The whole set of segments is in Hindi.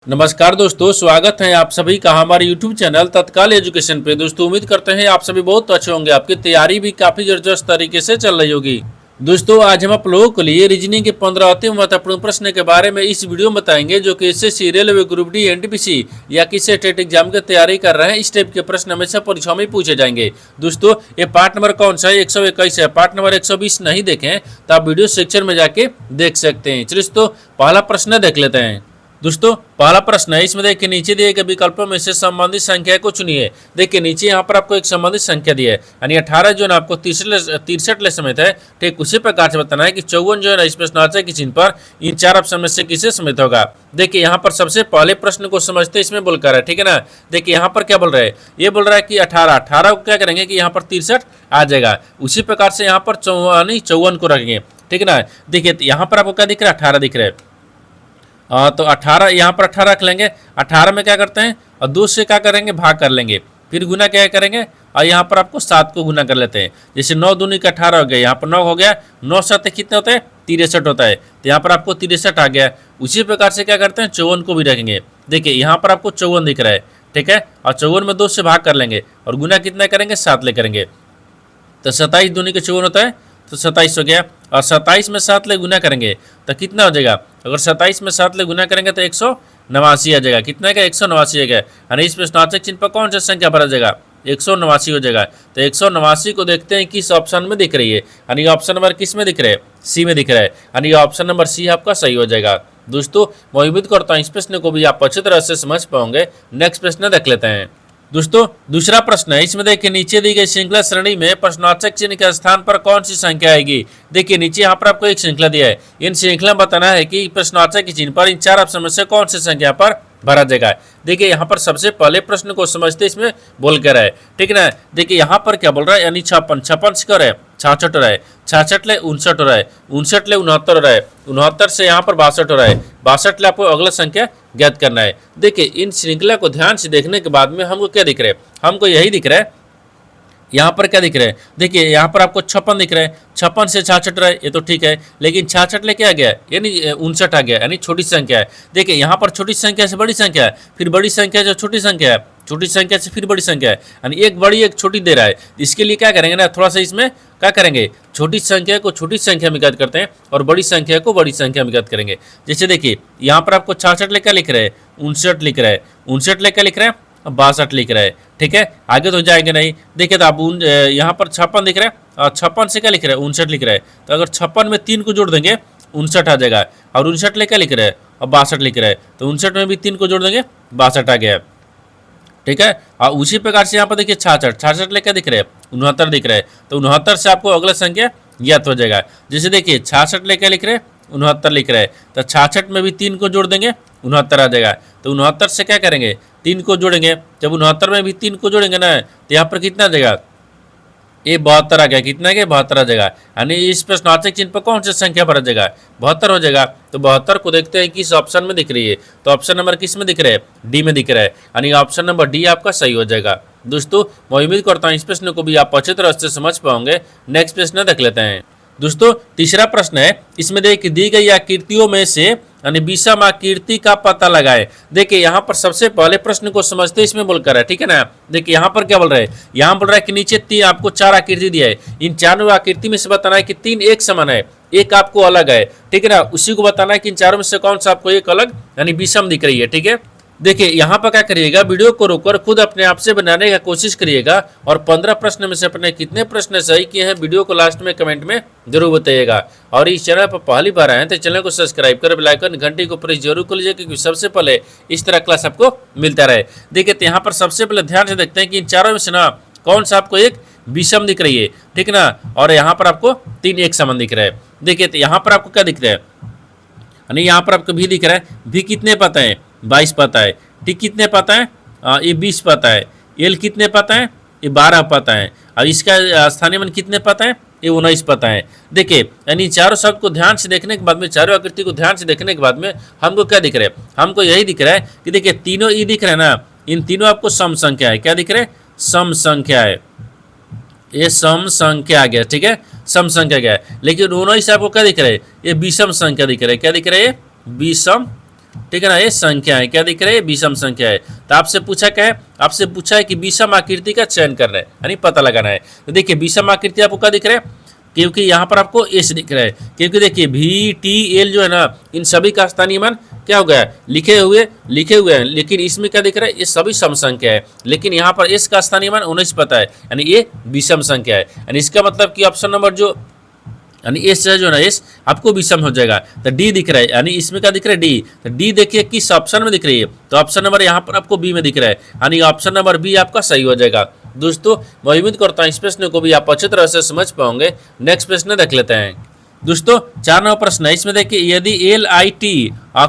नमस्कार दोस्तों, स्वागत है आप सभी का हमारे YouTube चैनल तत्काल एजुकेशन पे। दोस्तों उम्मीद करते हैं आप सभी बहुत अच्छे होंगे, आपकी तैयारी भी काफ़ी जबरदस्त तरीके से चल रही होगी। दोस्तों आज हम आप लोगों के लिए रीजनिंग के 15 अति महत्वपूर्ण प्रश्न के बारे में इस वीडियो में बताएंगे, जो कि SSC, railway, group D, NTPC या किसी टेट एग्जाम की तैयारी कर रहे हैं। इस टाइप के प्रश्न हमेशा परीक्षा में पूछे जाएंगे। दोस्तों ये पार्ट नंबर कौन सा है? 121 है। पार्ट नंबर 120 नहीं देखें तो आप वीडियो सेक्शन में जाके देख सकते हैं। चलिए दोस्तों पहला प्रश्न देख लेते हैं। दोस्तों पहला प्रश्न है, इसमें देखिए नीचे दिए गए विकल्पों में से संबंधित संख्या को चुनिए। देखिए नीचे यहाँ पर आपको एक संबंधित संख्या दी है, यानी 18 जो है आपको 63 ले समेत है। ठीक उसी प्रकार से बताना है कि 54 जो है इस प्रश्नावली के चिन्ह पर इन चार ऑप्शन में से किसे समेत होगा। देखिए यहाँ पर सबसे पहले प्रश्न को समझते इसमें बोलकर है, ठीक है ना। देखिए यहाँ पर क्या बोल रहा है, ये बोल रहा है कि 18 को क्या करेंगे कि यहाँ पर 63 आ जाएगा। उसी प्रकार से यहाँ पर 54 को रखेंगे, ठीक है ना। देखिए यहाँ पर आपको क्या दिख रहा है, 18 दिख रहा है। तो 18 यहाँ पर 18 रख लेंगे। 18 में क्या करते हैं और 2 से क्या करेंगे, भाग कर लेंगे, फिर गुना क्या करेंगे और यहाँ पर आपको 7 को गुना कर लेते हैं। जैसे 9 दूनी का 18 हो गया, यहाँ पर 9 हो गया, 9 7 कितने होते हैं, 63 होता है। तो यहाँ पर आपको 63 आ गया। उसी प्रकार से क्या करते हैं, 54 को भी रखेंगे। देखिए यहाँ पर आपको 54 दिख रहा है, ठीक है। और 54 में 2 से भाग कर लेंगे और गुना कितना करेंगे, 7 ले करेंगे। तो 27 दूनी के 54 होता है, तो 27 हो गया। और 27 में 7 ले गुना करेंगे तो कितना हो जाएगा, अगर 27 में 7 ले गुना करेंगे तो 189 आ जाएगा। कितना का 189 आ गया। यानी इस प्रश्नार्थक चिन्ह पर कौन सा संख्या भरा जाएगा, 189 हो जाएगा। तो 189 को देखते हैं किस ऑप्शन में दिख रही है, यानी ऑप्शन नंबर किस में दिख रहा है, सी में दिख रहा है। यानी ऑप्शन नंबर सी आपका सही हो जाएगा। दोस्तों मैं उम्मीद करता हूँ इस प्रश्न को भी आप अच्छी तरह से समझ पाओगे। नेक्स्ट प्रश्न देख लेते हैं। दोस्तों दूसरा प्रश्न है, इसमें देखिए नीचे दी गई श्रृंखला श्रेणी में प्रश्नार्थक चिन्ह के स्थान पर कौन सी संख्या आएगी। देखिए नीचे यहाँ पर आपको एक श्रृंखला दिया है, इन श्रृंखला में बताना है कि प्रश्नार्थक के चिन्ह पर इन चार ऑप्शन में से कौन सी संख्या पर भरा जाएगा। देखिए यहाँ पर सबसे पहले प्रश्न को समझते इसमें बोल कर है, ठीक है ना। देखिए यहाँ पर क्या बोल रहा है, यानी 56 से कर है 66 हो रहा है, 66 ले 59 हो रहा है, 59 ले 69 हो रहा है, 69 से यहाँ पर 62 हो रहा है, 62 ले आपको अगला संख्या ज्ञात करना है। देखिए इन श्रृंखला को ध्यान से देखने के बाद में हमको क्या दिख रहा है, हमको यही दिख रहा है। यहाँ पर क्या दिख रहा है, देखिए यहाँ पर आपको 56 दिख रहा है, 56 से 66 रहा है, ये तो ठीक है। लेकिन 66 लेके आ गया, यानी 59 आ गया, यानी छोटी संख्या है। देखिए यहाँ पर छोटी संख्या से बड़ी संख्या है, फिर बड़ी संख्या जो छोटी संख्या है, छोटी संख्या से फिर बड़ी संख्या है, यानी एक बड़ी एक छोटी दे रहा है। इसके लिए क्या करेंगे ना, थोड़ा सा इसमें क्या करेंगे, छोटी संख्या को छोटी संख्या में ज्ञात करते हैं और बड़ी संख्या को बड़ी संख्या में ज्ञात करेंगे। जैसे देखिए यहाँ पर आपको 66 लेकर लिख रहे हैं, 59 लिख रहा है, 59 लेकर लिख रहे हैं, 62 लिख रहा है, ठीक है। आगे तो जाएंगे नहीं। देखिए तो आप यहाँ पर 56 दिख रहा है और 56 से क्या लिख रहा है, 59 लिख रहा है। तो अगर 56 में 3 को जोड़ देंगे 59 आ जाएगा, और 59 ले क्या लिख रहा है और 62 लिख रहा है, तो 59 में भी 3 को जोड़ देंगे 62 आ गया, ठीक है। और उसी प्रकार से यहाँ पर देखिए 66 ले क्या दिख रहा है, 69 दिख रहा है। तो 69 से आपको अगला संख्या ज्ञात हो जाएगा। जैसे देखिए 66 ले क्या लिख रहे हैं, 69 लिख रहा है, तो 66 में भी 3 को जोड़ देंगे 69 आ जाएगा। तो 69 से क्या करेंगे, 3 को जोड़ेंगे। जब 69 में भी 3 को जोड़ेंगे ना, तो यहाँ पर कितना आ जाएगा, ये 72 आ गया। कितना गया, 72 आ जाएगा। यानी इस प्रश्नार्थक चिन्ह पर कौन सी संख्या भरा जाएगा, 72 हो जाएगा। तो 72 को देखते हैं किस ऑप्शन में दिख रही है, तो ऑप्शन नंबर किस में दिख रहा है, डी में दिख रहा है। यानी ऑप्शन नंबर डी आपका सही हो जाएगा। दोस्तों मैं उम्मीद करता हूँ इस प्रश्न को भी आप अच्छी तरह से समझ पाओगे। नेक्स्ट प्रश्न देख लेते हैं। दोस्तों तीसरा प्रश्न है, इसमें देखिए दी गई आकृतियों में से यानी विषम आकृति का पता लगाए। देखिए यहाँ पर सबसे पहले प्रश्न को समझते इसमें बोलकर है, ठीक है ना। देखिए यहाँ पर क्या बोल रहा है, यहाँ बोल रहा है कि नीचे आपको 4 आकृति दिया है, इन चारों आकृति में से बताना है कि 3 एक समान है, एक आपको अलग है, ठीक है ना। उसी को बताना है कि इन चारों में से कौन सा आपको एक अलग यानी विषम दिख रही है, ठीक है। देखिए यहाँ पर क्या करिएगा, वीडियो को रोककर खुद अपने आप से बनाने का कोशिश करिएगा और 15 प्रश्न में से अपने कितने प्रश्न सही किए हैं वीडियो को लास्ट में कमेंट में जरूर बताइएगा। और इस चैनल पर पहली बार आए हैं तो चैनल को सब्सक्राइब कर बेल आइकन घंटी को प्रेस जरूर कर लीजिए, क्योंकि सबसे पहले इस तरह क्लास आपको मिलता रहे। देखिए तो यहाँ पर सबसे पहले ध्यान से देखते हैं कि इन चारों में से ना कौन सा आपको एक विषम दिख रही है, ठीक है ना। और यहाँ पर आपको 3 एक समान दिख रहा है। देखिए तो यहाँ पर आपको क्या दिख रहा है, यानी यहाँ पर आपको भी दिख रहा है, भी कितने पता है, 22 पता है, टी कितने पता है, ये 20 पता है, एल कितने पता है, ये 12 पता है, और इसका स्थानीय मान कितने पता है, ये 19 पता है। देखिए यानी चारों शब्द को ध्यान से देखने के बाद में, चारों आकृति को ध्यान से देखने के बाद में हमको क्या दिख रहा है, हमको यही दिख रहा है कि देखिए तीनों ये दिख रहा है ना, इन तीनों आपको सम संख्या है। क्या दिख रहा है, सम संख्या है, ये सम संख्या आ गया, ठीक है, सम संख्या गया। लेकिन 19 आपको क्या दिख रहा है, ये विषम संख्या दिख रहा है। क्या दिख रहा है, ये विषम ठीक है ना, ये संख्या है, क्या दिख रहा है, विषम संख्या है। तो आपसे पूछा क्या है, आपसे पूछा है कि विषम आकृति का चयन करना है, यानी पता लगाना है। तो देखिए विषम आकृति आपको क्या दिख रहा है, क्योंकि यहाँ पर आपको एस दिख रहा है, क्योंकि देखिए भी टी एल जो है ना, इन सभी का स्थानीय मान क्या हो गया है, लिखे हुए हैं, लेकिन इसमें क्या दिख रहा है, ये सभी सम संख्या है, लेकिन यहाँ पर एस का स्थानीय मान 19 पता है, यानी ये विषम संख्या है। यानी इसका मतलब कि ऑप्शन नंबर जो यानी एस है जो ना, एस आपको विषम हो जाएगा। तो डी दिख रहा है, यानी इसमें क्या दिख रहा है, डी। तो डी देखिए किस ऑप्शन में दिख रही है, तो ऑप्शन नंबर यहाँ पर आपको बी में दिख रहा है, यानी ऑप्शन नंबर बी आपका सही हो जाएगा। दोस्तों मैं उम्मीद करता हूँ इस प्रश्न को भी आप अच्छी तरह से समझ पाओगे। नेक्स्ट प्रश्न देख लेते हैं। दोस्तों 4 नंबर प्रश्न है, इसमें देखिए यदि LIT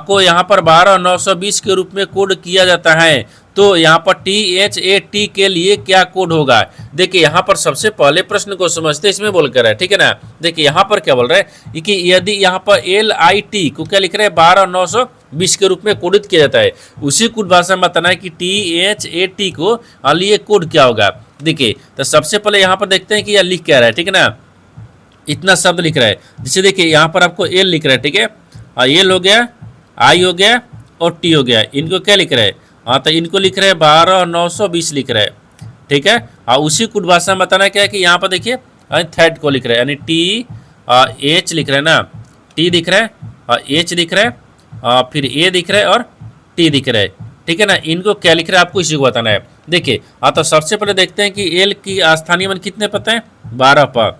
को यहाँ पर 12920 के रूप में कोड किया जाता है तो यहाँ पर THAT के लिए क्या कोड होगा। देखिए यहाँ पर सबसे पहले प्रश्न को समझते इसमें बोलकर है, ठीक है ना। देखिए यहाँ पर क्या बोल रहा है कि यदि यहाँ पर LIT को क्या लिख रहे हैं, 12920 के रूप में कोडित किया जाता है, उसी कोड भाषा में बताना है कि THAT को लिए कोड क्या होगा। देखिए तो सबसे पहले यहाँ पर देखते हैं कि यह लिख क्या रहा है, ठीक है ना, इतना शब्द लिख रहा है। जैसे देखिए यहाँ पर आपको एल लिख रहा है, ठीक है, एल हो गया, आई हो गया और टी हो गया, इनको क्या लिख रहा है, हाँ तो इनको लिख रहे हैं 12920 लिख रहा है, ठीक है। और उसी कुछ भाषा में बताना क्या है कि यहाँ पर देखिए थर्ड को लिख रहा है, यानी टी एच लिख रहा है ना, टी दिख रहा है, एच दिख रहा है, फिर ए दिख रहा है और टी दिख रहा है, ठीक है ना। इनको क्या लिख रहा है आपको इसी को बताना है। देखिए तो सबसे पहले देखते हैं कि एल की स्थानीय मान कितने पता है, 12 पर,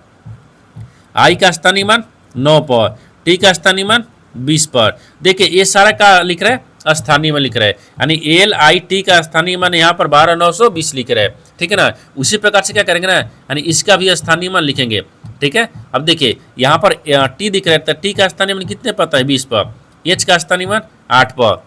आई का स्थानीय मान 9 पर, टी का स्थानीय मान 20 पर। देखिए ये सारा का लिख रहा है, स्थानीय मान लिख रहा है, यानी LIT का स्थानीय मान यहाँ पर 12920 लिख रहा है, ठीक है ना। उसी प्रकार से क्या करेंगे ना, यानी इसका भी स्थानीय मान लिखेंगे, ठीक है। अब देखिए यहाँ पर टी दिख रहा है, तो टी का स्थानीय मान कितने पता है, 20 पर, एच का स्थानीय मान 8 पर,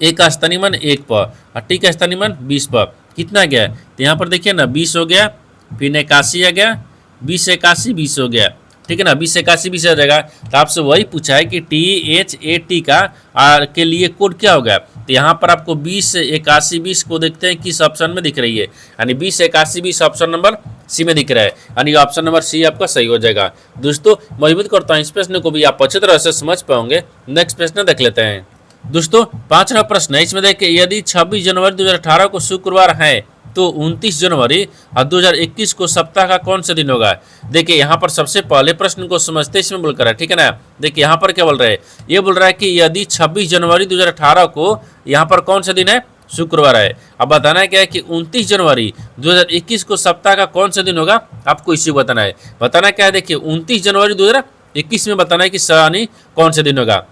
ए का स्थानीय मान 1 पर और टी का स्थानीय मान 20 पर। कितना गया, तो यहाँ पर देखिए ना 20 हो गया, फिर 81 आ गया, 20 81 20 हो गया, ठीक है ना, 20 81 20 आ जाएगा। तो आपसे वही पूछा है कि THAT का के लिए कोड क्या होगा। तो यहाँ पर आपको 20 81 20 को देखते हैं किस ऑप्शन में दिख रही है, यानी 20 81 20 ऑप्शन नंबर सी में दिख रहा है, यानी ऑप्शन नंबर सी आपका सही हो जाएगा। दोस्तों मैं उम्मीद करता हूँ इस प्रश्न को भी आप अच्छी तरह से समझ पाओगे। नेक्स्ट प्रश्न देख लेते हैं। दोस्तों 5वां प्रश्न है, इसमें देखिए यदि 26 जनवरी 2018 को शुक्रवार है तो 29 जनवरी 2021 को सप्ताह का कौन सा दिन होगा। देखिए यहाँ पर सबसे पहले प्रश्न को समझते इसमें बोल कर है, ठीक है ना। देखिए यहाँ पर क्या बोल रहा है, ये बोल रहा है कि यदि 26 जनवरी 2018 को यहाँ पर कौन सा दिन है, शुक्रवार है। अब बताना है क्या है कि 29 जनवरी 2021 को सप्ताह का कौन सा दिन होगा, आपको इसी को बताना है। बताना क्या है, देखिए 29 जनवरी 2021 में बताना है कि यानी कौन सा दिन होगा,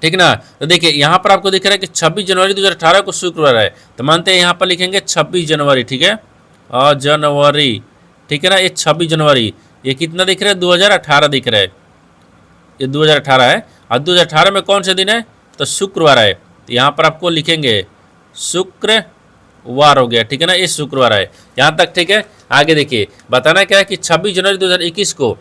ठीक ना। तो देखिए यहाँ पर आपको दिख रहा है कि 26 जनवरी 2018 को शुक्रवार है, तो मानते हैं यहाँ पर लिखेंगे 26 जनवरी, ठीक है, और जनवरी, ठीक है ना। ये 26 जनवरी ये कितना दिख रहा है, 2018 दिख रहा है, ये 2018 है, और 2018 में कौन सा दिन है, तो शुक्रवार है। तो यहाँ पर आपको लिखेंगे शुक्रवार हो गया, ठीक है ना, ये शुक्रवार है, यहाँ तक ठीक है। आगे देखिए बताना क्या है कि 26 जनवरी 2021 को,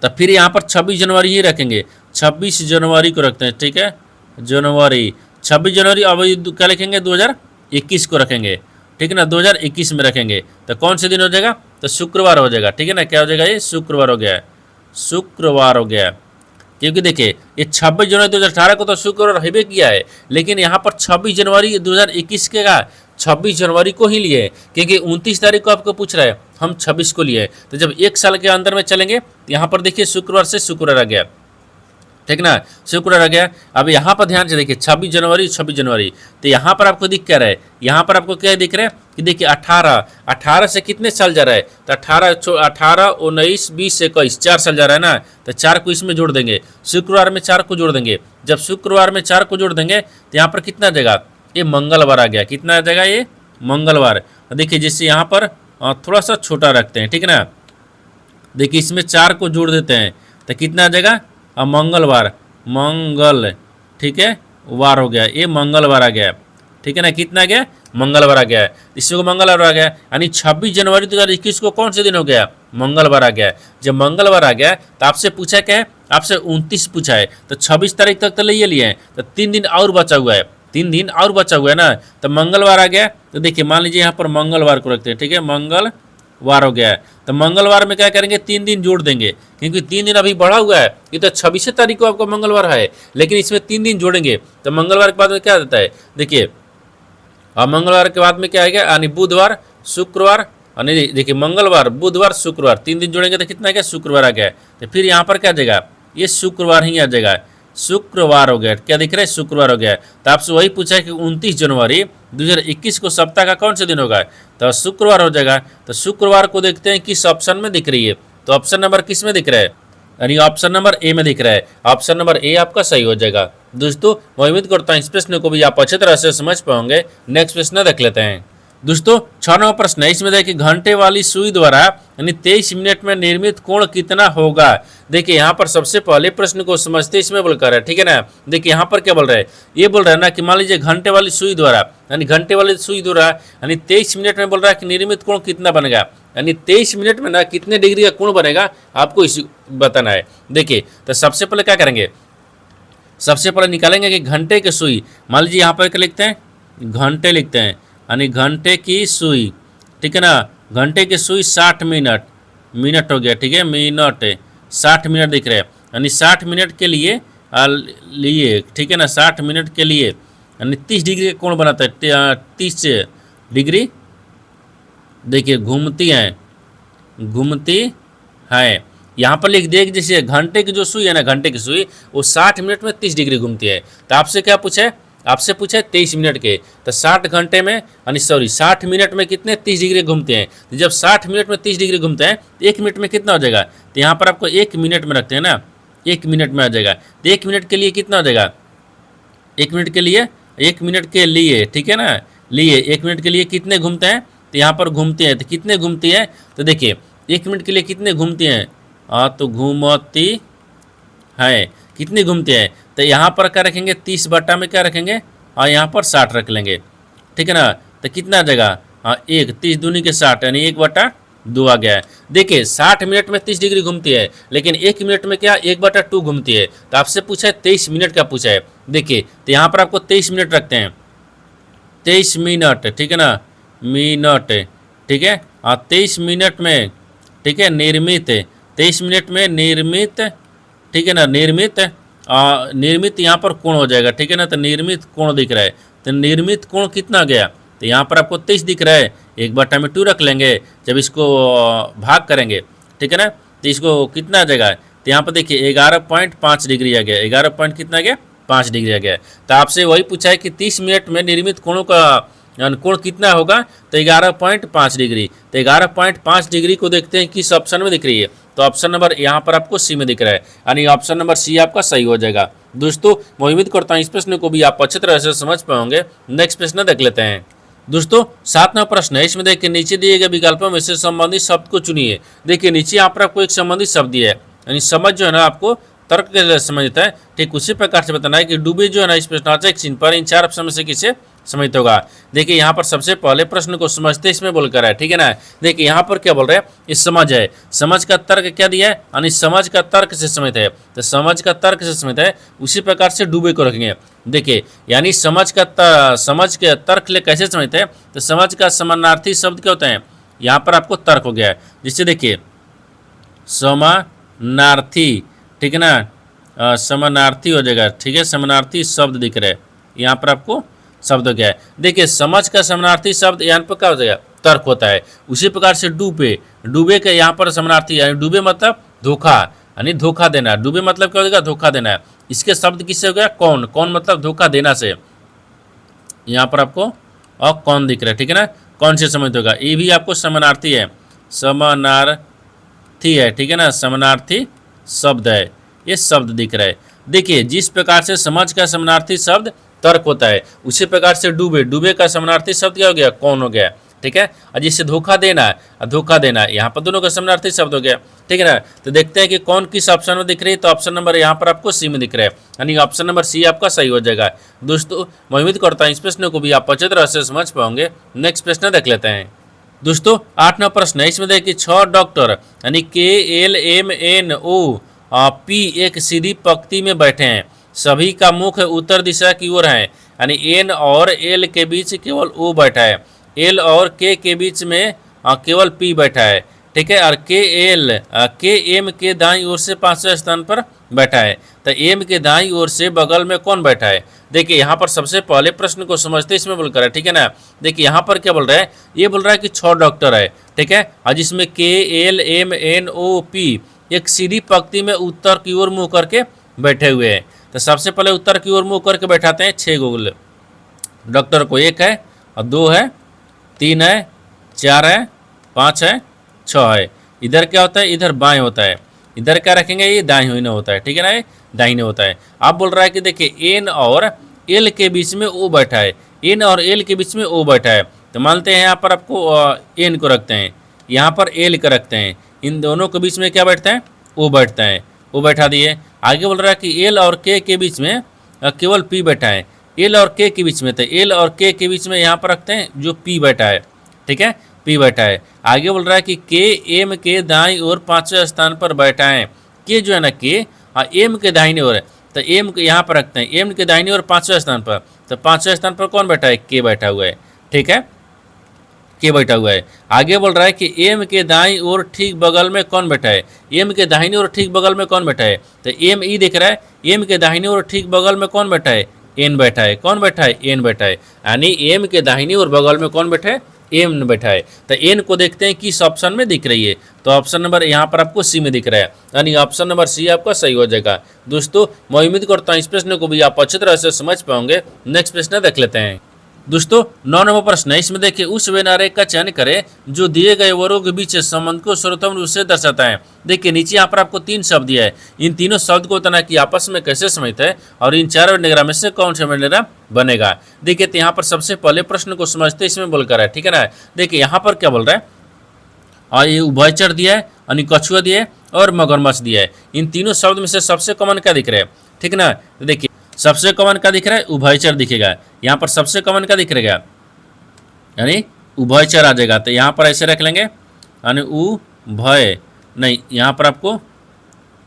तो फिर यहाँ पर 26 जनवरी ही रखेंगे, 26 जनवरी को रखते हैं, ठीक है, जनवरी 26 जनवरी। अब क्या लिखेंगे, 2021 को रखेंगे, ठीक है ना, 2021 में रखेंगे, तो कौन से दिन हो जाएगा, तो शुक्रवार हो जाएगा, ठीक है ना। क्या हो जाएगा, ये शुक्रवार हो गया, शुक्रवार हो गया। क्योंकि देखिए ये 26 जनवरी 2018 को तो शुक्रवार हेबे किया है, लेकिन यहाँ पर 26 जनवरी 2021 के का 26 जनवरी को ही लिए, क्योंकि 29 तारीख को आपको पूछ रहा है, हम 26 को लिए। तो जब एक साल के अंदर में चलेंगे तो यहाँ पर देखिए शुक्रवार से शुक्रवार आ गया, ठीक ना, शुक्रवार आ गया। अब यहाँ पर ध्यान से देखिए 26 जनवरी 26 जनवरी, तो यहाँ पर आपको दिख क्या रहा है, यहाँ पर आपको क्या दिख रहा है कि देखिए 18 से कितने साल जा रहा है, तो 18 19 20 21 4 साल जा रहा है ना, तो 4 को इसमें जोड़ देंगे, शुक्रवार में 4 को जोड़ देंगे। जब शुक्रवार में 4 को जोड़ देंगे तो यहाँ पर कितना आ जाएगा, ये मंगलवार आ गया, कितना आ जाएगा, ये मंगलवार। देखिए जैसे यहाँ पर थोड़ा सा छोटा रखते हैं, ठीक है ना, देखिए इसमें 4 को जोड़ देते हैं तो कितना आ जाएगा, मंगलवार, मंगल, ठीक है, वार हो गया, ये मंगलवार आ गया, ठीक है ना, कितना आ गया, मंगलवार आ गया, इसी को मंगलवार आ गया। यानी 26 जनवरी 2021 को कौन से दिन हो गया, मंगलवार आ गया। जब मंगलवार आ गया तो आपसे पूछा क्या है, आपसे 29 पूछा है, तो 26 तारीख तक तो ले लिए हैं, तो 3 दिन और बचा हुआ है, 3 दिन और बचा हुआ है ना, तो मंगलवार आ गया। तो देखिए मान लीजिए यहाँ पर मंगलवार को रखते हैं, ठीक है, मंगलवार, वार हो गया है। तो मंगलवार में क्या करेंगे, 3 दिन जोड़ देंगे, क्योंकि 3 दिन अभी बढ़ा हुआ है। ये तो 26 तारीख को आपको मंगलवार है, लेकिन इसमें 3 दिन जोड़ेंगे तो मंगलवार के बाद में क्या देता है, देखिए अब मंगलवार के बाद में क्या आएगा, यानी बुधवार शुक्रवार, यानी देखिए मंगलवार बुधवार शुक्रवार 3 दिन जोड़ेंगे तो कितना आ गया, शुक्रवार आ गया। तो फिर यहाँ पर क्या आ जाएगा, ये शुक्रवार ही आ जाएगा, शुक्रवार हो गया। क्या दिख रहा है, शुक्रवार हो गया। तो आपसे वही पूछा है कि 29 जनवरी 2021 को सप्ताह का कौन सा दिन होगा, तो शुक्रवार हो जाएगा। तो शुक्रवार को देखते हैं किस ऑप्शन में दिख रही है, तो ऑप्शन नंबर किस में दिख रहा है, यानी ऑप्शन नंबर ए में दिख रहा है। ऑप्शन नंबर ए आपका सही हो जाएगा। दोस्तों मैं उम्मीद करता हूँ इस प्रश्न को भी आप अच्छी तरह से समझ पाओगे। नेक्स्ट प्रश्न देख लेते हैं। दोस्तों 6 नंबर प्रश्न है, इसमें देखिए घंटे वाली सुई द्वारा यानी 23 मिनट में निर्मित कोण कितना होगा। देखिए यहाँ पर सबसे पहले प्रश्न को समझते इसमें बोल कर है, ठीक है ना। देखिए यहाँ पर क्या बोल रहा है, ये बोल रहा है ना कि मान लीजिए घंटे वाली सुई द्वारा, यानी घंटे वाली सुई द्वारा यानी 23 मिनट में बोल रहा है कि निर्मित कोण कितना बनेगा, यानी 23 मिनट में ना कितने डिग्री का कोण बनेगा आपको इस बताना है। देखिए तो सबसे पहले क्या करेंगे, सबसे पहले निकालेंगे कि घंटे की सुई, मान लीजिए यहाँ पर क्या लिखते हैं, घंटे लिखते हैं, यानी घंटे की सुई, ठीक है ना। घंटे की सुई 60 मिनट, मिनट हो गया, ठीक है, मिनट 60 मिनट दिख रहे हैं, यानी 60 मिनट के लिए ठीक है ना, 60 मिनट के लिए यानी 30 डिग्री का कोण बनाता है, 30 डिग्री। देखिए घूमती है, यहाँ पर लिख दिए जैसे घंटे की जो सुई है ना, घंटे की सुई वो 60 मिनट में 30 डिग्री घूमती है। तो आपसे क्या पूछा है, आपसे पूछा है 23 मिनट के, तो 60 घंटे में यानी 60 मिनट में कितने 30 डिग्री घूमते हैं। तो जब 60 मिनट में 30 डिग्री घूमते हैं तो 1 मिनट में कितना हो जाएगा, तो यहाँ पर आपको 1 मिनट में रखते हैं ना, 1 मिनट में आ जाएगा। तो 1 मिनट के लिए कितना हो जाएगा, 1 मिनट के लिए, 1 मिनट के लिए, ठीक है ना, लिए 1 मिनट के लिए कितने घूमते हैं, तो यहाँ पर घूमते हैं, तो कितने घूमती है, तो देखिए 1 मिनट के लिए कितने घूमती हैं, तो घूमती है, कितनी घूमती है। तो यहाँ पर क्या रखेंगे, 30 बट्टा में क्या रखेंगे, और यहाँ पर 60 रख लेंगे, ठीक है ना। तो कितना आ जाएगा, 1 30 दूनी के 60 यानी 1/2 आ गया है। देखिए 60 मिनट में 30 डिग्री घूमती है, लेकिन 1 मिनट में क्या 1/2 घूमती है। तो आपसे पूछा है 23 मिनट का पूछा है। देखिए तो यहाँ पर आपको 23 मिनट रखते हैं, 23 मिनट, ठीक है ना, मिनट, ठीक है, 23 मिनट में, ठीक है, निर्मित, 23 मिनट में निर्मित, ठीक है ना, निर्मित निर्मित यहाँ पर कोण हो जाएगा, ठीक है ना। तो निर्मित कोण दिख रहा है, तो निर्मित कोण कितना गया, तो यहाँ पर आपको 23 दिख रहा है, 1/2 रख लेंगे जब इसको भाग करेंगे, ठीक है ना। तो इसको कितना आ जाएगा, तो यहाँ पर देखिए 11.5 डिग्री आ गया, 11 पॉइंट कितना आ गया, 5 डिग्री आ गया। तो आपसे वही पूछा है कि 30 मिनट में निर्मित कोणों का कोण कितना होगा, तो 11.5 डिग्री। तो 11.5 डिग्री को देखते हैं किस ऑप्शन में दिख रही है, तो ऑप्शन नंबर यहाँ पर आपको सी में दिख रहा है, यानी ऑप्शन नंबर सी आपका सही हो जाएगा। दोस्तों मैं उम्मीद करता हूँ इस प्रश्न को भी आप अच्छी तरह से समझ पाओगे। नेक्स्ट प्रश्न देख लेते हैं। दोस्तों 7वां प्रश्न है, इसमें देखिए नीचे दिए गए विकल्पों में से संबंधित शब्द को चुनिए। देखिए नीचे यहाँ पर आपको एक संबंधित शब्द दिया है, यानी समझ जो है ना आपको तर्क के समझता है, ठीक उसी प्रकार से बताना है कि डूबे जो है ना इस प्रश्नार्थक चिन्ह पर इन 4 ऑप्शन में से किसे समझते होगा। देखिए यहाँ पर सबसे पहले प्रश्न को समझते इसमें बोलकर है, ठीक है ना। देखिए यहाँ पर क्या बोल रहे हैं, इस समझ है, समझ का तर्क क्या दिया है, यानी समझ का तर्क से समझते हैं। तो समझ का तर्क से समझते हैं उसी प्रकार से डूबे को रखेंगे। देखिए यानी समझ के तर्क ले कैसे समझते हैं, तो समझ का समानार्थी शब्द क्या होता है, यहाँ पर आपको तर्क हो गया है, जिससे देखिए समानार्थी, ठीक है ना, समानार्थी हो जाएगा, ठीक है, समानार्थी शब्द दिख रहे हैं, यहाँ पर आपको शब्द हो गया है। देखिए समझ का समानार्थी शब्द यहाँ पर क्या हो जाएगा, तर्क होता है। उसी प्रकार से डूबे, डूबे का यहाँ पर समानार्थी, यानी डूबे मतलब धोखा, यानी धोखा देना। डूबे मतलब क्या हो जाएगा, धोखा देना। इसके शब्द किससे हो गया, कौन, कौन मतलब धोखा देना से, यहाँ पर आपको और कौन दिख रहा है, ठीक है ना, कौन से समझ होगा, ये भी आपको समानार्थी है, समानार्थी है, ठीक है ना, समानार्थी शब्द है, ये शब्द दिख रहा है। देखिए जिस प्रकार से समझ का समानार्थी शब्द तर्क होता है, उसी प्रकार से डूबे, डूबे का समानार्थी शब्द क्या हो गया, कौन हो गया, ठीक है। और जिससे धोखा देना है, धोखा देना है, यहाँ पर दोनों का समानार्थी शब्द हो गया, ठीक है ना। तो देखते हैं कि कौन किस ऑप्शन में दिख रही है, तो ऑप्शन नंबर यहाँ पर आपको सी में दिख रहा है, यानी ऑप्शन नंबर सी आपका सही हो जाएगा। दोस्तों मैं उम्मीद करता हूँ इस प्रश्न को भी आप अच्छी तरह से समझ पाओगे। नेक्स्ट प्रश्न देख लेते हैं। दोस्तों 8वां प्रश्न है, इसमें देखिए 6 डॉक्टर यानी KLMNO एक सीधी पंक्ति में बैठे हैं, सभी का मुख उत्तर दिशा की ओर है, यानी N और L के बीच केवल O बैठा है, L और K के बीच में केवल पी बैठा है, ठीक है। और के एम के दाईं ओर से 5वें स्थान पर बैठा है। तो एम के दाईं ओर से बगल में कौन बैठा है? देखिए यहाँ पर सबसे पहले प्रश्न को समझते इसमें बोलकर है, ठीक है ना। देखिए यहाँ पर क्या बोल रहा है, ये बोल रहा है कि 6 डॉक्टर है, ठीक है, और जिसमें KLMNOP एक सीधी पंक्ति में उत्तर की ओर मुंह करके बैठे हुए हैं। तो सबसे पहले उत्तर की ओर मुंह करके बैठाते हैं 6 गूगल डॉक्टर को। 1 है और 2 है, 3 है, 4 है, 5 है, 6 है। इधर क्या होता है, इधर बाएं होता है, इधर क्या रखेंगे, ये दाहिने होता है, ठीक है ना, ये दाहिने होता है। आप बोल रहा है कि देखिए एन और एल के बीच में ओ बैठा है, एन और एल के बीच में ओ बैठा है। तो मानते हैं यहाँ पर आपको एन को रखते हैं, यहाँ पर एल को रखते हैं, इन दोनों के बीच में क्या बैठता है, ओ बैठता है, ओ बैठा दिए। आगे बोल रहा है कि एल और के बीच में केवल पी बैठा है, एल और के बीच में, तो एल और के बीच में यहाँ पर रखते हैं जो पी बैठा है, ठीक है, पी बैठा है। आगे बोल रहा है कि के एम के दाईं ओर 5वें स्थान पर बैठा है। के जो है ना, के एम के दाहिने ओर है, तो एम को यहाँ पर रखते हैं, एम के दाहिने ओर 5वें स्थान पर। तो 5वें स्थान पर कौन बैठा है, के बैठा हुआ है, ठीक है, के बैठा हुआ है। आगे बोल रहा है कि एम के दाईं ओर ठीक बगल में कौन बैठा है, एम के दाहिने ओर ठीक बगल में कौन बैठा है। तो एम ई दिख रहा है, एम के दाहिने ओर ठीक बगल में कौन बैठा है, एन बैठा है, कौन बैठा है, एन बैठा है। यानी एम के दाहिने ओर बगल में कौन बैठा है, एम बैठा है। तो एन को देखते हैं किस ऑप्शन में दिख रही है, तो ऑप्शन नंबर यहाँ पर आपको सी में दिख रहा है, यानी ऑप्शन नंबर सी आपका सही हो जाएगा। दोस्तों मैं उम्मीद करता हूँ इस प्रश्न को भी आप अच्छी तरह से समझ पाओगे। नेक्स्ट प्रश्न देख लेते हैं। दोस्तों 9 नंबर प्रश्न है, इसमें देखिए उस वेन आरेख का चयन करें जो दिए गए वर्गों के बीच संबंध को सर्वोत्तम रूप से दर्शाता है। देखिए नीचे यहाँ पर आपको 3 शब्द दिया है, इन तीनों शब्द को तना कि आपस में कैसे समझते हैं और इन 4 वेन डायग्राम में से कौन सा वेन डायग्राम बनेगा। देखिए तो यहाँ पर सबसे पहले प्रश्न को समझते इसमें बोलकर है, ठीक है ना। देखिए यहाँ पर क्या बोल रहा है, और ये उभयचर दिया है, यानी कछुआ दिया है और मगरमच्छ दिया है। इन तीनों शब्द में से सबसे कॉमन क्या दिख रहा है, ठीक ना। तो देखिए सबसे कॉमन क्या दिख रहा है, उभयचर दिखेगा। यहाँ पर सबसे कॉमन क्या दिख रहेगा, यानी उभयचर आ जाएगा। तो यहाँ पर ऐसे रख लेंगे, यानी उभय नहीं, यहाँ पर आपको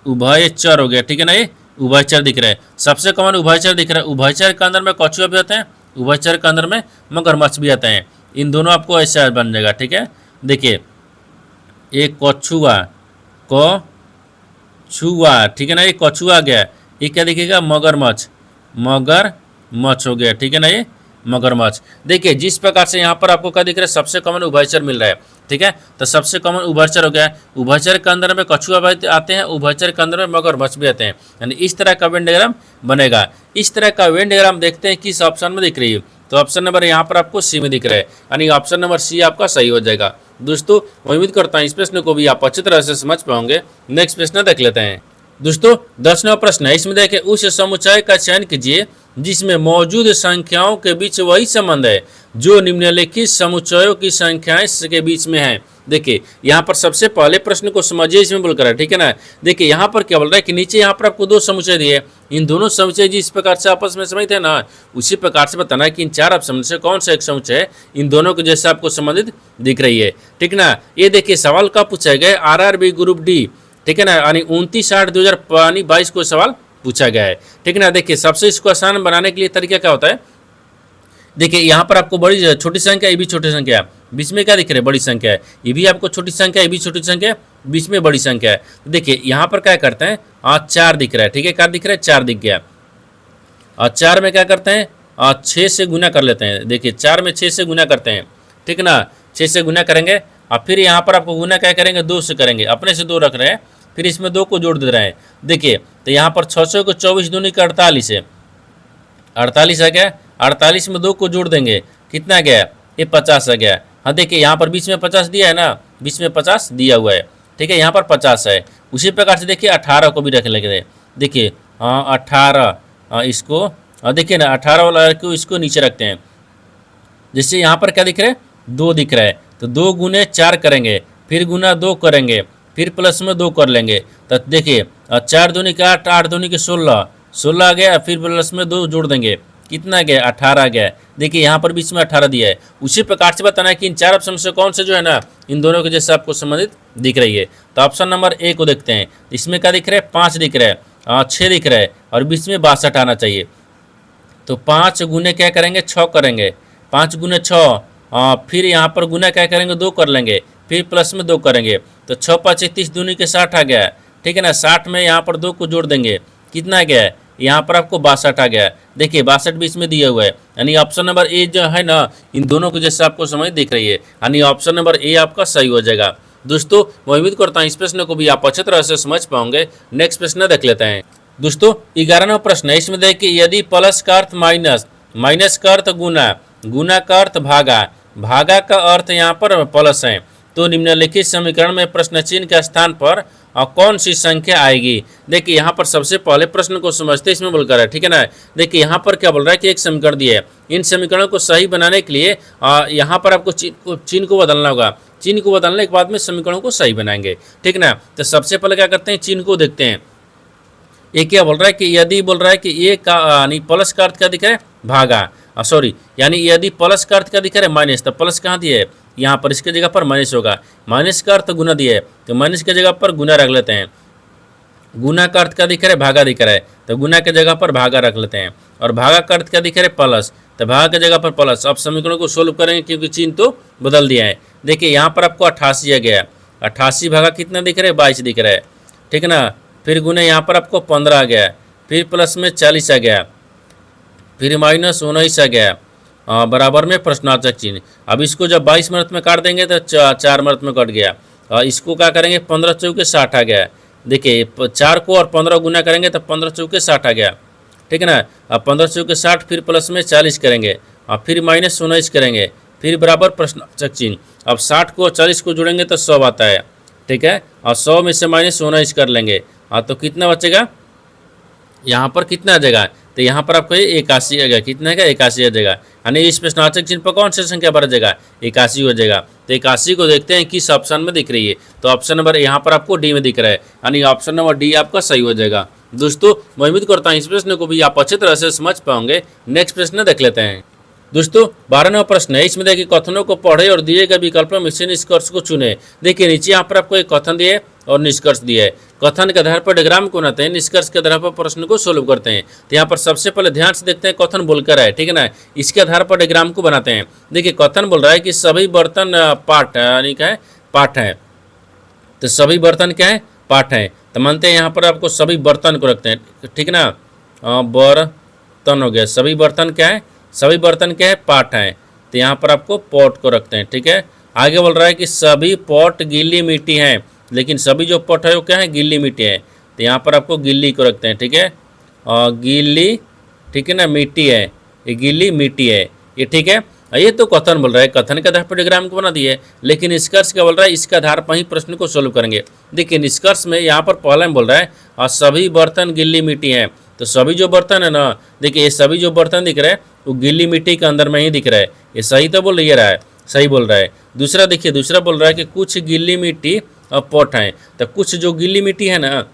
उभयचर हो गया, ठीक है ना, ये उभयचर दिख रहा है, सबसे कॉमन उभयचर दिख रहा है। उभयचर के अंदर में कछुआ भी होते हैं, उभयचर के अंदर में मगरमच्छ भी आते हैं। इन दोनों आपको ऐसा बन जाएगा, ठीक है। देखिए एक कछुआ, कछुआ, ठीक है ना, ये कछुआ आ गया। ये क्या दिखेगा, मगरमच्छ, मगरमच्छ हो गया, ठीक है ना, ये मगरमच्छ। देखिए जिस प्रकार से यहाँ पर आपको क्या दिख रहा है, सबसे कॉमन उभयचर मिल रहा है, ठीक है। तो सबसे कॉमन उभयचर हो गया। उभयचर के अंदर में कछुआ भी आते हैं, उभयचर के अंदर में मगरमच्छ भी आते हैं, यानी इस तरह का वेन डायग्राम बनेगा। इस तरह का वेन डायग्राम देखते हैं किस ऑप्शन में दिख रही है, तो ऑप्शन नंबर यहाँ पर आपको सी में दिख रहा है, यानी ऑप्शन नंबर सी आपका सही हो जाएगा। दोस्तों मैं उम्मीद करता हूँ इस प्रश्न को भी आप अच्छी तरह से समझ पाओगे। नेक्स्ट प्रश्न देख लेते हैं। दोस्तों 10वां प्रश्न है, इसमें देखें उस समुच्चय का चयन कीजिए जिसमें मौजूद संख्याओं के बीच वही संबंध है जो निम्नलिखित समुच्चयों की संख्याएं के बीच में है। देखिए यहाँ पर सबसे पहले प्रश्न को समझिए, इसमें बोलकर है, ठीक है ना। देखिए यहाँ पर क्या बोल रहा है कि नीचे यहाँ पर आपको 2 समुच्चय दिए, इन दोनों समुच्चय जिस प्रकार से आपस में समझते हैं ना, उसी प्रकार से बताना है कि इन 4 ऑप्शन से कौन सा एक समुच्चय है इन दोनों के जैसे आपको संबंधित दिख रही है, ठीक ना। ये देखिए सवाल कब पूछा गया, RRB ग्रुप डी, ठीक है ना, यानी 29/8/2022 को सवाल पूछा गया है, ठीक है ना। देखिए सबसे इसको आसान बनाने के लिए तरीका क्या होता है, देखिए यहाँ पर आपको बड़ी छोटी संख्या, ये भी छोटी संख्या है, बीच में क्या दिख रहा है, बड़ी संख्या है, ये भी आपको छोटी संख्या, ये भी छोटी संख्या है, बीच में बड़ी संख्या है। तो देखिए यहाँ पर क्या करते हैं, 4 दिख रहा है, ठीक है, क्या दिख रहा है, 4 दिख गया। और 4 में क्या करते हैं, 6 से गुना कर लेते हैं। देखिए 4 में 6 से गुना करते हैं, ठीक है ना, 6 से गुना करेंगे और फिर यहाँ पर आपको गुना क्या करेंगे, 2 से करेंगे, अपने से 2 रख रहे हैं, फिर इसमें 2 को जोड़ दे रहे हैं। देखिए तो यहाँ पर 600 को 24 दूनी का 48 है, 48 आ गया, 48 में 2 को जोड़ देंगे, कितना गया, ये 50 आ गया। हाँ देखिए यहाँ पर बीच में 50 दिया है ना, बीच में 50 दिया हुआ है, ठीक है, यहाँ पर 50 है। उसी प्रकार से देखिए 18 को भी रख लेंगे। देखिए 18 इसको, देखिए ना 18 वाला को इसको नीचे रखते हैं, जैसे यहाँ पर क्या दिख रहा है, 2 दिख रहा है, तो 2 गुने 4 करेंगे, फिर गुना 2 करेंगे, फिर प्लस में 2 कर लेंगे। तो देखिए 4 दूनी का 8, 8 दूनी के 16, 16 आ गया, फिर प्लस में 2 जोड़ देंगे, कितना गया, 18 आ गया। देखिए यहाँ पर बीच में 18 दिया है। उसी प्रकार से बताना है कि इन 4 ऑप्शन से कौन से जो है ना इन दोनों के जैसे आपको संबंधित दिख रही है। तो ऑप्शन नंबर ए को देखते हैं, इसमें क्या दिख रहा है, 5 दिख रहा है, 6 दिख रहा है और बीच में 62 आना चाहिए। तो 5 गुने क्या करेंगे, 6 करेंगे, 5 गुने 6 फिर यहाँ पर गुना क्या करेंगे 2 कर लेंगे, फिर प्लस में 2 करेंगे, तो 6 5 31 दूनी के 60 आ गया, ठीक है ना। 60 में यहाँ पर 2 को जोड़ देंगे, कितना आ गया है, यहाँ पर आपको 62 आ गया। देखिए 62 बीच में दिया हुआ है, यानी ऑप्शन नंबर ए जो है ना, इन दोनों को जैसे आपको समझ दिख रही है, यानी ऑप्शन नंबर ए आपका सही हो जाएगा। दोस्तों मैं उम्मीद करता हूँ इस प्रश्न को भी आप अच्छे तरह से समझ पाओगे। नेक्स्ट प्रश्न देख लेते हैं। दोस्तों 11वां प्रश्न है, इसमें देखिए यदि प्लस का अर्थ माइनस, माइनस का अर्थ गुना, गुना का अर्थ भागा, भागा का अर्थ यहाँ पर प्लस है, तो निम्नलिखित समीकरण में प्रश्न चिन्ह के स्थान पर कौन सी संख्या आएगी। देखिए यहाँ पर सबसे पहले प्रश्न को समझते इसमें बोलकर है, ठीक है ना। देखिए यहाँ पर क्या बोल रहा है कि एक समीकरण दिया है, इन समीकरणों को सही बनाने के लिए यहाँ पर आपको चिन्ह को बदलना होगा। चिन्ह को बदलने के बाद में समीकरणों को सही बनाएंगे, ठीक ना। तो सबसे पहले क्या करते हैं, चिन्ह को देखते हैं। ये क्या बोल रहा है कि यदि बोल रहा है कि ये का यानी प्लस का अर्थ क्या दिख रहा है, भागा, सॉरी, यानी यदि प्लस का अर्थ क्या दिख रहा है, माइनस, तो प्लस कहाँ दिया है, यहाँ पर इसके जगह पर माइनस होगा। माइनस का अर्थ गुना दिया है, तो माइनस के जगह पर गुना रख लेते हैं। गुना का अर्थ क्या दिख रहा है, भागा दिख रहा है, तो गुना के जगह पर भागा रख लेते हैं। और भागा का अर्थ क्या दिख रहा है, प्लस, तो भागा के जगह पर प्लस। अब समीकरणों को सोल्व करेंगे क्योंकि चिन्ह तो बदल दिया है। देखिए यहाँ पर आपको 88 आ गया, 88 भागा कितना दिख रहा है, 22 दिख रहा है, ठीक है ना। फिर गुना यहाँ पर आपको 15 आ गया, फिर प्लस में 40 आ गया, फिर माइनस 19 आ गया, बराबर में प्रश्नार्थक चिन्ह। अब इसको जब 22 मिनट में काट देंगे तो 4 मिनट में कट गया। इसको क्या करेंगे, 15 चौके 60 आ गया। देखिए 4 को और 15 गुना करेंगे तो 15 चौके 60 आ गया, ठीक है ना। अब 15 चौके 60, फिर प्लस में 40 करेंगे, और फिर माइनस 19 करेंगे, फिर बराबर प्रश्नार्थक चिन्ह। अब 60 को 40 को जोड़ेंगे तो 100 आता है, ठीक है। और 100 में से माइनस 19 कर लेंगे, तो कितना बचेगा, यहाँ पर कितना आ जाएगा, तो यहाँ पर आपको 81 आ गया, कितना का 81 आ जाएगा। यानी इस प्रश्नार्थक चिन्ह पर कौन सी संख्या बढ़ जाएगा, 81 हो जाएगा। तो 81 को देखते हैं किस ऑप्शन में दिख रही है, तो ऑप्शन नंबर यहाँ पर आपको डी में दिख रहा है, यानी ऑप्शन नंबर डी आपका सही हो जाएगा। दोस्तों मैं उम्मीद करता हूँ इस प्रश्न को भी आप अच्छी तरह से समझ पाओगे। नेक्स्ट प्रश्न देख लेते हैं। दोस्तों 12वां प्रश्न है, इसमें देखिए कथनों को पढ़े और दिए गए विकल्पों में से निष्कर्ष को चुने। देखिए नीचे यहाँ पर आपको एक कथन दिए और निष्कर्ष दिया है। कथन के आधार पर डायग्राम को बनाते हैं, निष्कर्ष के आधार पर प्रश्न को सोल्व करते हैं। तो यहाँ पर सबसे पहले ध्यान से देखते हैं कथन बोलकर है, ठीक है ना। इसके आधार पर डायग्राम को बनाते हैं। देखिए कथन बोल रहा है कि सभी बर्तन पाठ यानी क्या है, पाठ है। तो सभी बर्तन क्या है, पाठ है। तो मानते हैं यहाँ पर आपको सभी बर्तन को रखते हैं, ठीक है ना। बर्तन हो गया, सभी बर्तन क्या है, सभी बर्तन क्या है, पाठ है। तो यहाँ पर आपको पॉट को रखते हैं, ठीक है। आगे बोल रहा है कि सभी पॉट गीली मिट्टी हैं, लेकिन सभी जो पॉट है वो क्या है, गीली मिट्टी है। तो यहाँ पर आपको गिल्ली को रखते हैं, ठीक है। और गीली, ठीक है ना, मिट्टी है, ये गीली मिट्टी है, ये ठीक है। ये तो कथन बोल रहा है, कथन के आधार पर डायग्राम को बना दिए। लेकिन निष्कर्ष क्या बोल रहा है, इसके आधार पर ही प्रश्न को सोल्व करेंगे। देखिए निष्कर्ष में यहाँ पर पहले में बोल रहा है और सभी बर्तन गीली मिट्टी हैं। तो सभी जो बर्तन है ना, देखिए ये सभी जो बर्तन दिख रहे हैं वो गीली मिट्टी के अंदर में ही दिख रहा है। ये सही तो बोल रहा है, सही बोल रहा है। दूसरा देखिए, दूसरा बोल रहा है कि कुछ गीली मिट्टी और पॉट हैं। तो कुछ जो गीली मिट्टी है ना,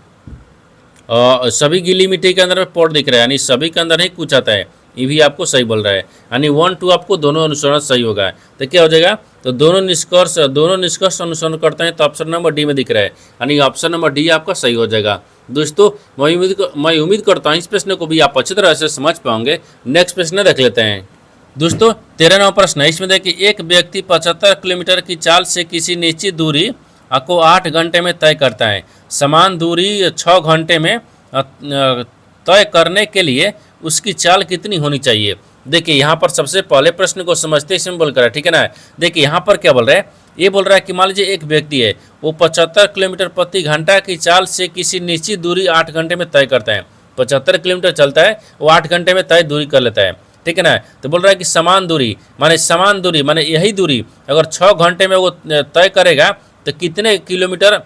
सभी गीली मिट्टी के अंदर में पॉट दिख रहा है, यानी सभी के अंदर ही कुछ आता है। ये भी आपको सही बोल रहा है, यानी 1 2 आपको दोनों अनुसरण सही होगा। तो क्या हो जाएगा, तो दोनों निष्कर्ष अनुसरण करते हैं, तो ऑप्शन नंबर डी में दिख रहा है, यानी ऑप्शन नंबर डी आपका सही हो जाएगा। दोस्तों मैं उम्मीद करता हूँ इस प्रश्न को भी आप अच्छी तरह से समझ पाओगे। नेक्स्ट प्रश्न देख लेते हैं। दोस्तों 13वां प्रश्न है, इसमें देखिए एक व्यक्ति 75 किलोमीटर की चाल से किसी निश्चित दूरी को 8 घंटे में तय करता है। समान दूरी 6 घंटे में तय करने के लिए उसकी चाल कितनी होनी चाहिए। देखिए यहाँ पर सबसे पहले प्रश्न को समझते इसमें बोल कर, ठीक है ना। देखिए यहाँ पर क्या बोल रहा है, ये बोल रहा है कि मान लीजिए एक व्यक्ति है, वो 75 किलोमीटर प्रति घंटा की चाल से किसी निश्चित दूरी 8 घंटे में तय करता है। 75 किलोमीटर चलता है, वो 8 घंटे में तय दूरी कर लेता है, ठीक है ना। तो बोल रहा है कि समान दूरी माने यही दूरी अगर 6 घंटे में वो तय करेगा तो कितने किलोमीटर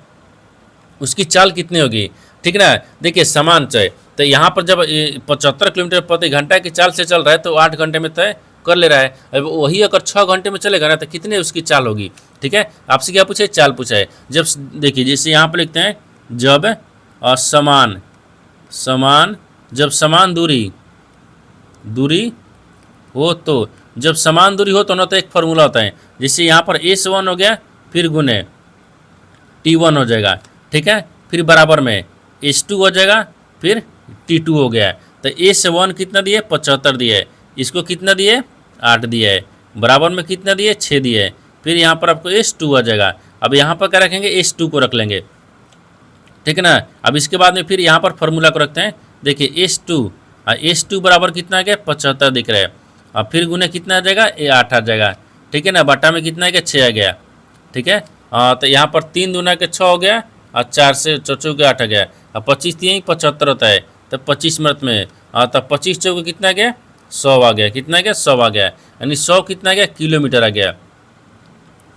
उसकी चाल कितनी होगी, ठीक ना। देखिए समान चाहिए, तो यहाँ पर जब 75 किलोमीटर प्रति घंटा की चाल से चल रहा है तो 8 घंटे में तय कर ले रहा है। अब वही अगर 6 घंटे में चलेगा ना तो कितने उसकी चाल होगी, ठीक है। आपसे क्या पूछे, चाल पूछा है। जब देखिए जैसे यहाँ पर लिखते हैं जब जब समान दूरी हो, तो जब समान दूरी हो तो ना तो एक फार्मूला होता है, जैसे यहाँ पर S1 हो गया, फिर गुने T1 हो जाएगा, ठीक है। फिर बराबर में S2 हो जाएगा, फिर T2 हो गया। तो S1 कितना दिए, 75 दिए, इसको कितना दिए, 8 दिए है, बराबर में कितना दिए 6 दिए, फिर यहाँ पर आपको S2 आ जाएगा। अब यहाँ पर क्या रखेंगे S2 को रख लेंगे, ठीक है ना। अब इसके बाद में फिर यहाँ पर फॉर्मूला को रखते हैं, देखिए S2 बराबर कितना आ गया 75 दिख रहा है। अब फिर गुने कितना आ जाएगा ये 8 आ जाएगा, ठीक है ना। बटा में कितना आ गया 6 आ गया, ठीक है। तो यहाँ पर 3 दूना के 6 हो गया और 4 से 4 के 8 आ गया। अब 25 3 75 होता है, तब 25 मिनट में तब 25 चौके कितना आ गया 100 आ गया, कितना आ गया 100 आ गया, यानी 100 कितना आ गया किलोमीटर आ गया,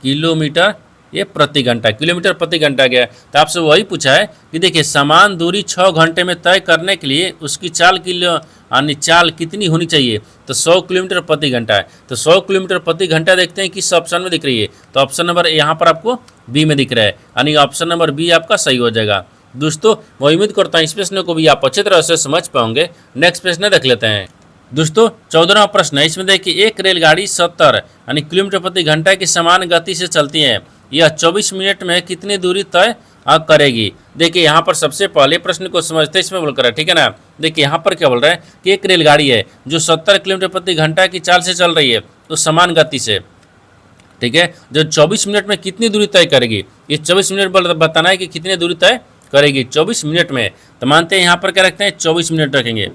किलोमीटर ये प्रति घंटा, किलोमीटर प्रति घंटा गया। तो आपसे वही पूछा है कि देखिए समान दूरी 6 घंटे में तय करने के लिए उसकी चाल यानी चाल कितनी होनी चाहिए, तो 100 किलोमीटर प्रति घंटा है। तो 100 किलोमीटर प्रति घंटा देखते हैं किस ऑप्शन में दिख रही है, तो ऑप्शन नंबर यहाँ पर आपको बी में दिख रहा है, यानी ऑप्शन नंबर बी आपका सही हो जाएगा। दोस्तों मैं उम्मीद करता हूँ इस प्रश्न को भी आप अच्छी तरह से समझ पाओगे। नेक्स्ट प्रश्न देख लेते हैं। दोस्तों 14वां प्रश्न है, इसमें देखिए एक रेलगाड़ी 70 यानी किलोमीटर प्रति घंटा की समान गति से चलती है, यह 24 मिनट में कितनी दूरी तय करेगी। देखिए यहाँ पर सबसे पहले प्रश्न को समझते इसमें बोल कर है, ठीक है ना। देखिए यहाँ पर क्या बोल रहा है कि एक रेलगाड़ी है जो 70 किलोमीटर प्रति घंटा की चाल से चल रही है, तो समान गति से, ठीक है, जो 24 मिनट में कितनी दूरी तय करेगी। ये 24 मिनट बताना है कि कितनी दूरी तय करेगी 24 मिनट में। तो मानते हैं यहाँ पर क्या रखते हैं 24 मिनट रखेंगे,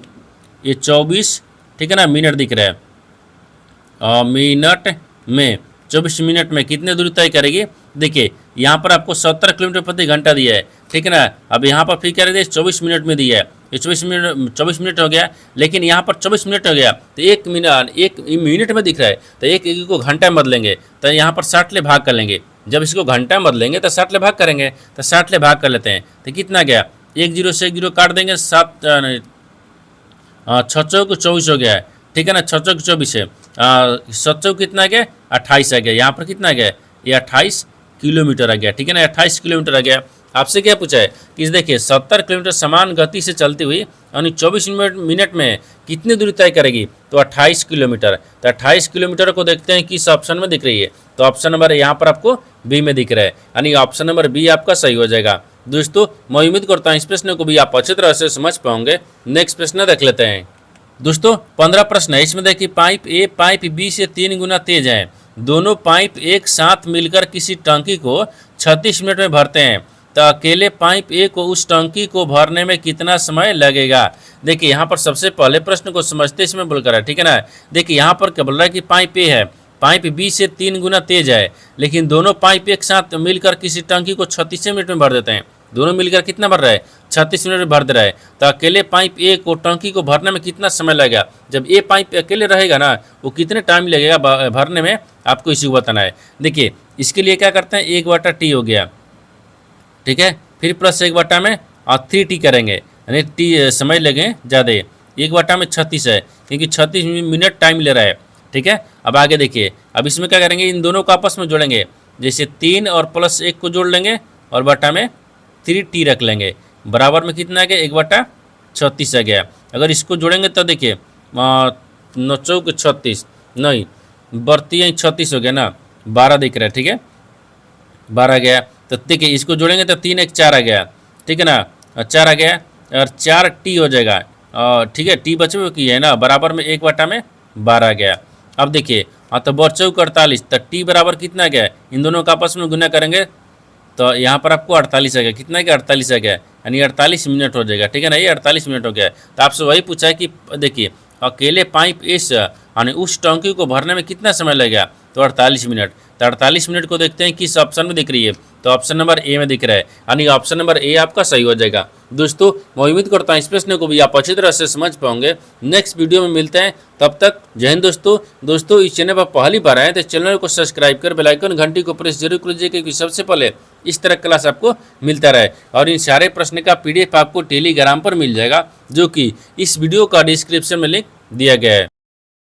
ये 24, ठीक है ना, मिनट दिख रहा है, मिनट में 24 मिनट में कितने दूरी तय करेगी। देखिए यहाँ पर आपको 70 किलोमीटर प्रति घंटा दिया है, ठीक है ना। अब यहाँ पर फिर क्या रहता है 24 मिनट में दिया है, ये 24 मिनट हो गया, लेकिन यहाँ पर 24 मिनट हो गया तो एक मिनट में दिख रहा है, तो एक को घंटा में बदलेंगे, तो यहाँ पर 60 ले भाग कर लेंगे। जब इसको घंटा में बदलेंगे तो 60 ले भाग करेंगे, तो 60 ले भाग कर लेते हैं, तो कितना गया 1 0 से 1 0 काट देंगे, 7 6 चौक 24 हो गया है, ठीक है ना। 6 चौक 24 है, 7 चौक कितना गया 28 आ गया, यहाँ पर कितना गया ये 28 किलोमीटर आ गया, ठीक है ना, 28 किलोमीटर आ गया। आपसे क्या पूछा है कि देखिए 70 किलोमीटर समान गति से चलती हुई यानी 24 मिनट में कितनी दूरी तय करेगी, तो 28 किलोमीटर। तो 28 किलोमीटर को देखते हैं किस ऑप्शन में दिख रही है, तो ऑप्शन नंबर यहाँ पर आपको बी में दिख रहा है, यानी ऑप्शन नंबर बी आपका सही हो जाएगा। दोस्तों मैं उम्मीद करता हूँ इस प्रश्न को भी आप अच्छी तरह से समझ पाओगे। नेक्स्ट प्रश्न देख लेते हैं। दोस्तों 15 प्रश्न है, इसमें देखिए पाइप ए पाइप बी से 3 गुना तेज है, दोनों पाइप एक साथ मिलकर किसी टंकी को 36 मिनट में भरते हैं, तो अकेले पाइप ए को उस टंकी को भरने में कितना समय लगेगा। देखिए यहाँ पर सबसे पहले प्रश्न को समझते इसमें बोलकर है, ठीक है ना। देखिए यहाँ पर क्या बोल रहा है कि पाइप ए है, पाइप बी से 3 गुना तेज है, लेकिन दोनों पाइप एक साथ मिलकर किसी टंकी को 36 मिनट में भर देते हैं। दोनों मिलकर कितना भर रहा है 36 मिनट में भर दे रहा है, तो अकेले पाइप ए को टंकी को भरने में कितना समय लगेगा। जब ए पाइप अकेले रहेगा ना, वो कितने टाइम लगेगा भरने में, आपको इसी को बताना है। देखिए इसके लिए क्या करते हैं 1/T हो गया, ठीक है, फिर प्लस 1 में और 3T करेंगे, यानी टी समय लगे ज़्यादा। 1 में 36 है, क्योंकि 36 मिनट टाइम ले रहा है, ठीक है। अब आगे देखिए, अब इसमें क्या करेंगे इन दोनों को आपस में जोड़ेंगे, जैसे 3 और प्लस 1 को जोड़ लेंगे और बटा में 3T रख लेंगे, बराबर में कितना आ गया 1/36 आ गया। अगर इसको जोड़ेंगे तो देखिए 9 चौक 36 नहीं बरती 36 हो गया ना, 12 दिख रहा है, ठीक है 12 गया। तो देखिए इसको जोड़ेंगे तो 3 1 4 आ गया, ठीक है ना, 4 आ गया और 4T हो जाएगा, ठीक है, टी बचे की है ना, बराबर में 1 में 12 आ गया। अब देखिए तो बर चौक 48, तो टी बराबर कितना गया, इन दोनों का आपस में गुना करेंगे तो यहाँ पर आपको 48 आ गया, कितना गया 48 आ गया, यानी 48 मिनट हो जाएगा, ठीक है ना, ये 48 मिनट हो गया। तो आपसे वही पूछा है कि देखिए अकेले पाइप इस यानी उस टंकी को भरने में कितना समय लगेगा, तो 48 मिनट। तो 48 मिनट को देखते हैं किस ऑप्शन में दिख रही है, तो ऑप्शन नंबर ए में दिख रहा है, यानी ऑप्शन नंबर ए आपका सही हो जाएगा। दोस्तों मैं उम्मीद करता हूँ इस प्रश्न को भी आप अच्छी तरह से समझ पाओगे। नेक्स्ट वीडियो में मिलते हैं, तब तक जय हिंद। दोस्तों इस चैनल पर पहली बार आए तो चैनल को सब्सक्राइब कर बेल आइकन घंटी को प्रेस जरूर कीजिए, क्योंकि सबसे पहले इस तरह क्लास आपको मिलता रहे। और इन सारे प्रश्न का PDF आपको टेलीग्राम पर मिल जाएगा, जो कि इस वीडियो का डिस्क्रिप्शन में लिंक दिया गया है।